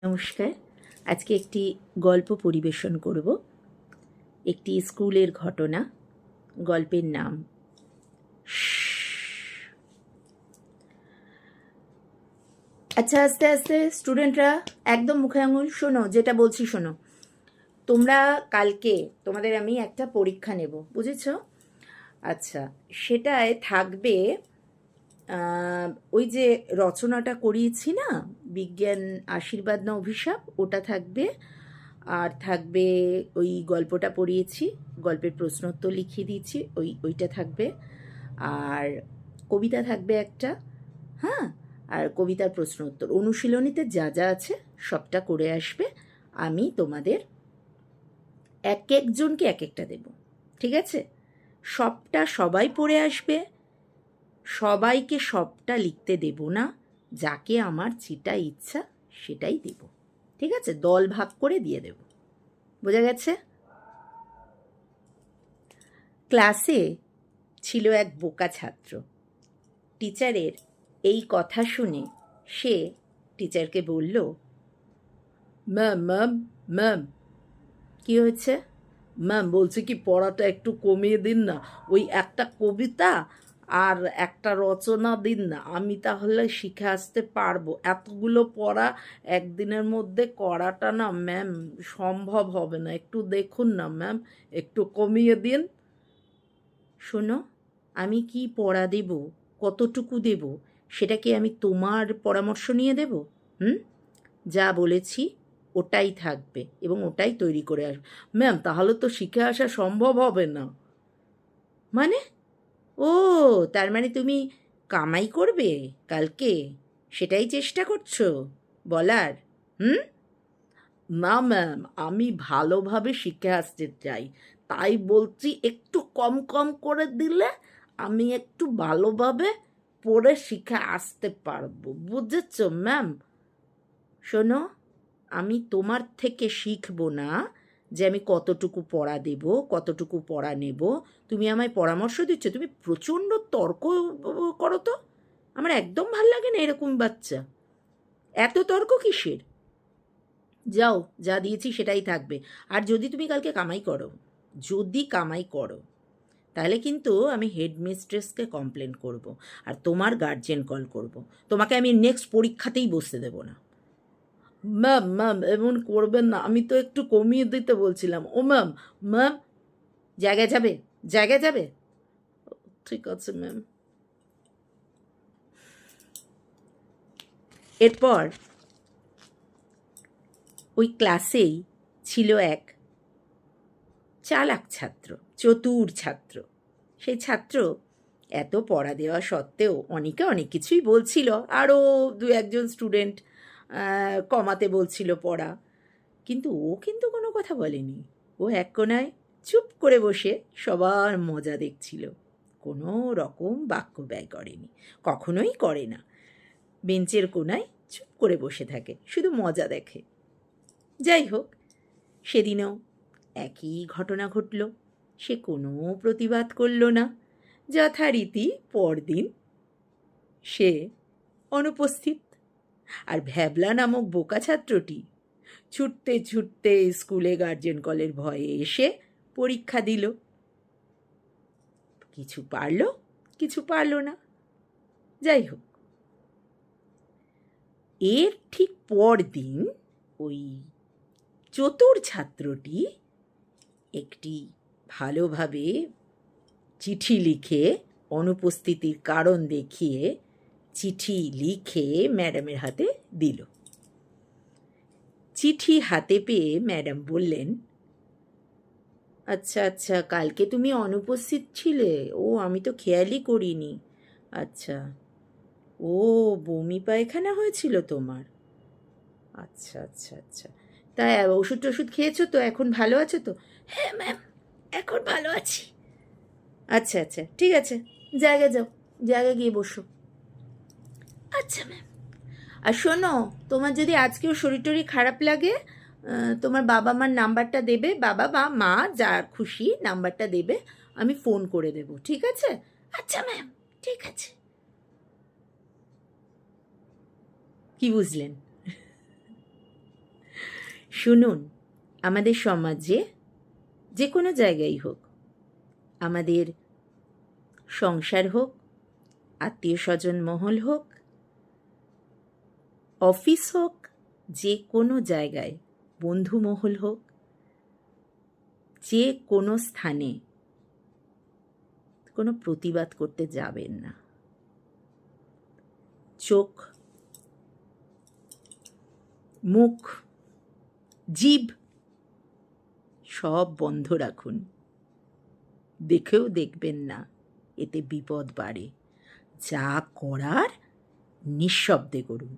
নমস্কার। আজকে একটি গল্প পরিবেশন করব। একটি স্কুলের ঘটনা। গল্পের নাম আচ্ছা, আস্তে আস্তে স্টুডেন্টরা একদম মুখে আঙুল শোনো, যেটা বলছি শোনো। তোমরা কালকে তোমাদের আমি একটা পরীক্ষা নেব, বুঝেছ? আচ্ছা, সেটায় থাকবে ওই যে রচনাটা করিয়েছি না, বিজ্ঞান আশীর্বাদ না অভিশাপ, ওটা থাকবে। আর থাকবে ওই গল্পটা পড়িয়েছি, গল্পের প্রশ্নোত্তর লিখিয়ে দিয়েছি, ওইটা থাকবে। আর কবিতা থাকবে একটা। হ্যাঁ, আর কবিতার প্রশ্ন উত্তর অনুশীলনীতে যা যা আছে সবটা করে আসবে। আমি তোমাদের এক একজনকে এক একটা দেব, ঠিক আছে? সবটা সবাই পড়ে আসবে, সবাইকে সবটা লিখতে দেব না, যাকে আমার যেটা ইচ্ছা সেটাই দেব, ঠিক আছে? দল ভাগ করে দিয়ে দেব, বোঝা গেছে? ক্লাসে ছিল এক বোকা ছাত্র। টিচারের এই কথা শুনে সে টিচারকে বলল, ম্যাম ম্যাম ম্যাম। কী হয়েছে? ম্যাম, বলছি কি পড়াটা একটু কমিয়ে দিন না, ওই একটা কবিতা আর একটা রচনা দিন না, আমি তাহলে শিখে আসতে পারবো। এতগুলো পড়া একদিনের মধ্যে করাটা না ম্যাম সম্ভব হবে না, একটু দেখুন না ম্যাম, একটু কমিয়ে দিন। শোনো, আমি কি পড়া দেব, কতটুকু দেব, সেটা কি আমি তোমার পরামর্শ নিয়ে দেব? যা বলেছি ওটাই থাকবে এবং ওটাই তৈরি করে আসবে। ম্যাম, তাহলে তো শিখে আসা সম্ভব হবে না। মানে? ও, তার মানে তুমি কামাই করবে কালকে, সেটাই চেষ্টা করছো বলার? হুম? না ম্যাম, আমি ভালোভাবে শিখে আসতে চাই, তাই বলছি একটু কম কম করে দিলে আমি একটু ভালোভাবে পড়ে শিখে আসতে পারবো, বুঝেছো ম্যাম? শোনো, আমি তোমার থেকে শিখবো না যে আমি কতটুকু পড়া দেব, কতটুকু পড়া নেব। তুমি আমায় পরামর্শ দিচ্ছ, তুমি প্রচণ্ড তর্ক করো তো। আমার একদম ভাল লাগে না এরকম বাচ্চা। এত তর্ক কিসের? যাও, যা দিয়েছি সেটাই থাকবে। আর যদি তুমি কালকে কামাই করো, যদি কামাই করো, তাহলে কিন্তু আমি হেডমিস্ট্রেসকে কমপ্লেন করব, আর তোমার গার্জেন কল করব। তোমাকে আমি নেক্সট পরীক্ষাতেই বসতে দেবো না। ম্যাম ম্যাম, এমন করবেন না, আমি তো একটু কমিয়ে দিতে বলছিলাম। ও ম্যাম, ম্যাম, জায়গায় যাবে, জায়গায় যাবে। ঠিক আছে ম্যাম। এরপর ওই ক্লাসেই ছিল এক চালাক ছাত্র, চতুর ছাত্র। সেই ছাত্র এত পড়া দেওয়া সত্ত্বেও অনেকে অনেক কিছুই বলছিল, আরও দু একজন স্টুডেন্ট কমাতে বলছিল পড়া, কিন্তু ও কিন্তু কোনো কথা বলেনি। ও এক কোণায় চুপ করে বসে সবার মজা দেখছিল, কোনো রকম বাক্য ব্যয় করেনি, কখনোই করে না। বেঞ্চের কোণায় চুপ করে বসে থাকে, শুধু মজা দেখে। যাই হোক, সেদিনও একই ঘটনা ঘটল। সে কোনো প্রতিবাদ করল না। যথারীতি পরদিন সে অনুপস্থিত। আর ভ্যাবলা নামক বোকা ছাত্রটি ছুটতে ছুটতে স্কুলে গার্জেন কলের ভয়ে এসে পরীক্ষা দিল। কিছু পারল, কিছু পারল না। যাই হোক, এর ঠিক পরদিন ওই চতুর ছাত্রটি একটি ভালোভাবে চিঠি লিখে, অনুপস্থিতির কারণ দেখিয়ে চিঠি লিখে ম্যাডামের হাতে দিল। চিঠি হাতে পেয়ে ম্যাডাম বললেন, আচ্ছা আচ্ছা, কালকে তুমি অনুপস্থিত ছিলে? ও, আমি তো খেয়ালই করিনি। আচ্ছা, ও, বমি পায়খানা হয়েছিল তোমার? আচ্ছা আচ্ছা আচ্ছা, তা ওষুধ টষুধ খেয়েছো তো? এখন ভালো আছো তো? হ্যাঁ ম্যাম, এখন ভালো আছি। আচ্ছা আচ্ছা, ঠিক আছে, জায়গায় যাও, জায়গায় গিয়ে বসো। আচ্ছা ম্যাম। আর শোনো, তোমার যদি আজকেও শরীর টরীর খারাপ লাগে, তোমার বাবা মার নাম্বারটা দেবে, বাবা বা মা যা খুশি নাম্বারটা দেবে, আমি ফোন করে দেব, ঠিক আছে? আচ্ছা ম্যাম, ঠিক আছে। কি বুঝলেন? শুনুন, আমাদের সমাজে যে কোনো জায়গায় হোক, আমাদের সংসার হোক, আত্মীয় স্বজন মহল হোক, অফিস হোক, যে কোনো জায়গায় বন্ধু মহল হোক, যে কোনো স্থানে কোনো প্রতিবাদ করতে যাবেন না। চোখ, মুখ, জিভ সব বন্ধ রাখুন। দেখেও দেখবেন না, এতে বিপদ বাড়ে। যা করার নিঃশব্দে করুন।